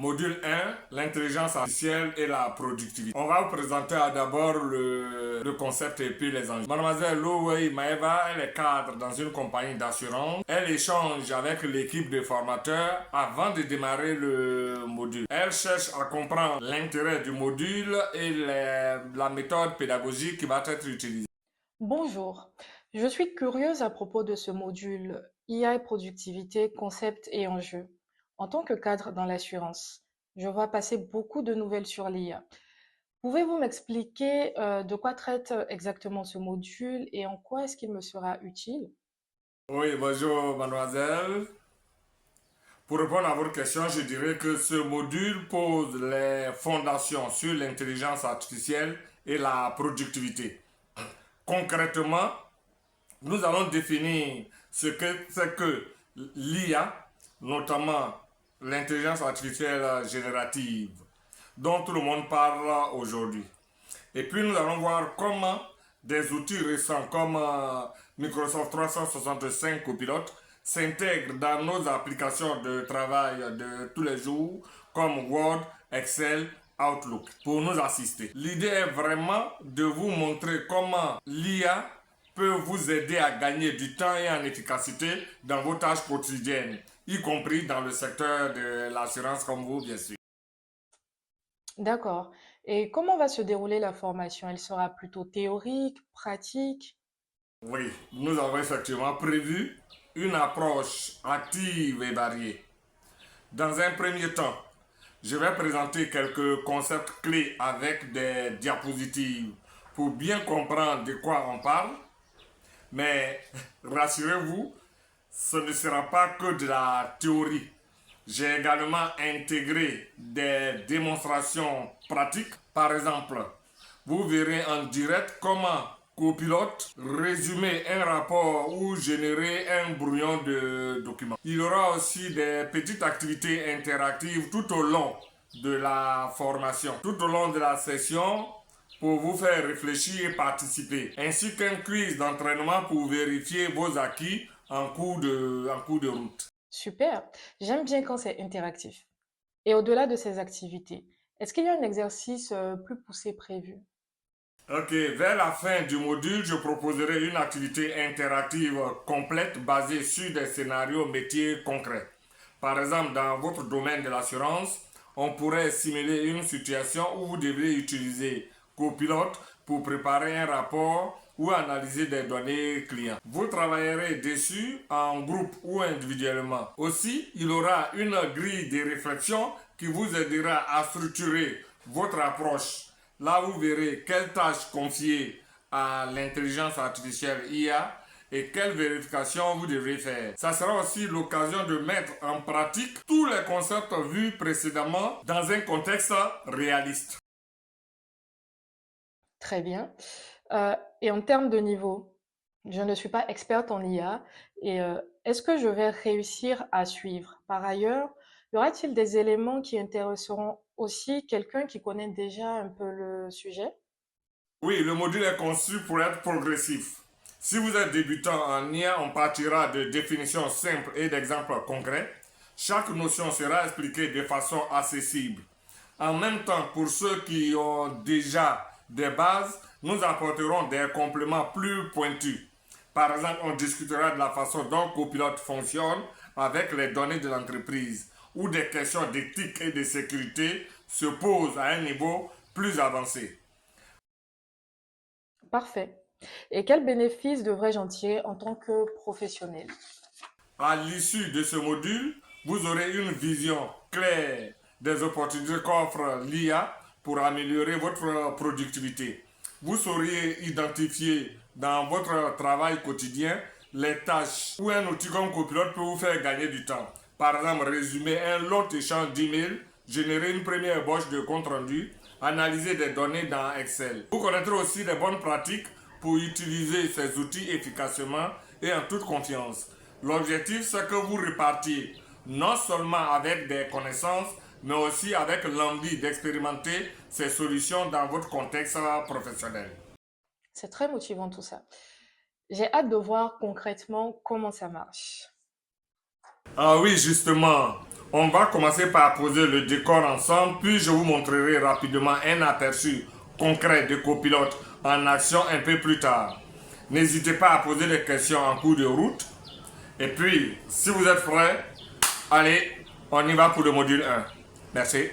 Module 1, l'intelligence artificielle et la productivité. On va vous présenter d'abord le concept et puis les enjeux. Mademoiselle Louwei Maeva, elle est cadre dans une compagnie d'assurance. Elle échange avec l'équipe de formateurs avant de démarrer le module. Elle cherche à comprendre l'intérêt du module et la méthode pédagogique qui va être utilisée. Bonjour, je suis curieuse à propos de ce module IA et productivité, concepts et enjeux. En tant que cadre dans l'assurance, je vois passer beaucoup de nouvelles sur l'IA. Pouvez-vous m'expliquer de quoi traite exactement ce module et en quoi est-ce qu'il me sera utile? Oui, bonjour mademoiselle. Pour répondre à votre question, je dirais que ce module pose les fondations sur l'intelligence artificielle et la productivité. Concrètement, nous allons définir ce que c'est que l'IA, notamment l'intelligence artificielle générative, dont tout le monde parle aujourd'hui. Et puis nous allons voir comment des outils récents comme Microsoft 365 Copilot s'intègrent dans nos applications de travail de tous les jours comme Word, Excel, Outlook pour nous assister. L'idée est vraiment de vous montrer comment l'IA peut vous aider à gagner du temps et en efficacité dans vos tâches quotidiennes, y compris dans le secteur de l'assurance comme vous, bien sûr. D'accord. Et comment va se dérouler la formation? Elle sera plutôt théorique, pratique? Oui, nous avons effectivement prévu une approche active et variée. Dans un premier temps, je vais présenter quelques concepts clés avec des diapositives pour bien comprendre de quoi on parle. Mais rassurez-vous, ce ne sera pas que de la théorie. J'ai également intégré des démonstrations pratiques. Par exemple, vous verrez en direct comment Copilot résumer un rapport ou générer un brouillon de documents. Il y aura aussi des petites activités interactives tout au long de la formation, tout au long de la session pour vous faire réfléchir et participer, ainsi qu'un quiz d'entraînement pour vérifier vos acquis en cours de route. Super. J'aime bien quand c'est interactif. Et au-delà de ces activités, est-ce qu'il y a un exercice plus poussé prévu? Ok, vers la fin du module, je proposerai une activité interactive complète basée sur des scénarios métiers concrets. Par exemple, dans votre domaine de l'assurance, on pourrait simuler une situation où vous devez utiliser Copilot pour préparer un rapport ou analyser des données clients. Vous travaillerez dessus en groupe ou individuellement. Aussi, il y aura une grille de réflexion qui vous aidera à structurer votre approche. Là, vous verrez quelles tâches confier à l'intelligence artificielle IA et quelles vérifications vous devrez faire. Ça sera aussi l'occasion de mettre en pratique tous les concepts vus précédemment dans un contexte réaliste. Très bien. Et en termes de niveau, je ne suis pas experte en IA et est-ce que je vais réussir à suivre? Par ailleurs, y aura-t-il des éléments qui intéresseront aussi quelqu'un qui connaît déjà un peu le sujet? Oui, le module est conçu pour être progressif. Si vous êtes débutant en IA, on partira de définitions simples et d'exemples concrets. Chaque notion sera expliquée de façon accessible. En même temps, pour ceux qui ont déjà des bases, nous apporterons des compléments plus pointus. Par exemple, on discutera de la façon dont Copilot fonctionne avec les données de l'entreprise, ou des questions d'éthique et de sécurité se posent à un niveau plus avancé. Parfait. Et quels bénéfices devrais-je en tirer en tant que professionnel? À l'issue de ce module, vous aurez une vision claire des opportunités qu'offre l'IA pour améliorer votre productivité. Vous saurez identifier dans votre travail quotidien les tâches où un outil comme Copilot peut vous faire gagner du temps. Par exemple, résumer un long échange d'emails, générer une première ébauche de compte rendu, analyser des données dans Excel. Vous connaîtrez aussi les bonnes pratiques pour utiliser ces outils efficacement et en toute confiance. L'objectif, c'est que vous repartiez non seulement avec des connaissances, mais aussi avec l'envie d'expérimenter ces solutions dans votre contexte professionnel. C'est très motivant tout ça. J'ai hâte de voir concrètement comment ça marche. Ah oui, justement, On va commencer par poser le décor ensemble, puis je vous montrerai rapidement un aperçu concret de copilote en action un peu plus tard. N'hésitez pas à poser des questions en cours de route. Et puis, si vous êtes prêts, allez, on y va pour le module 1. Merci.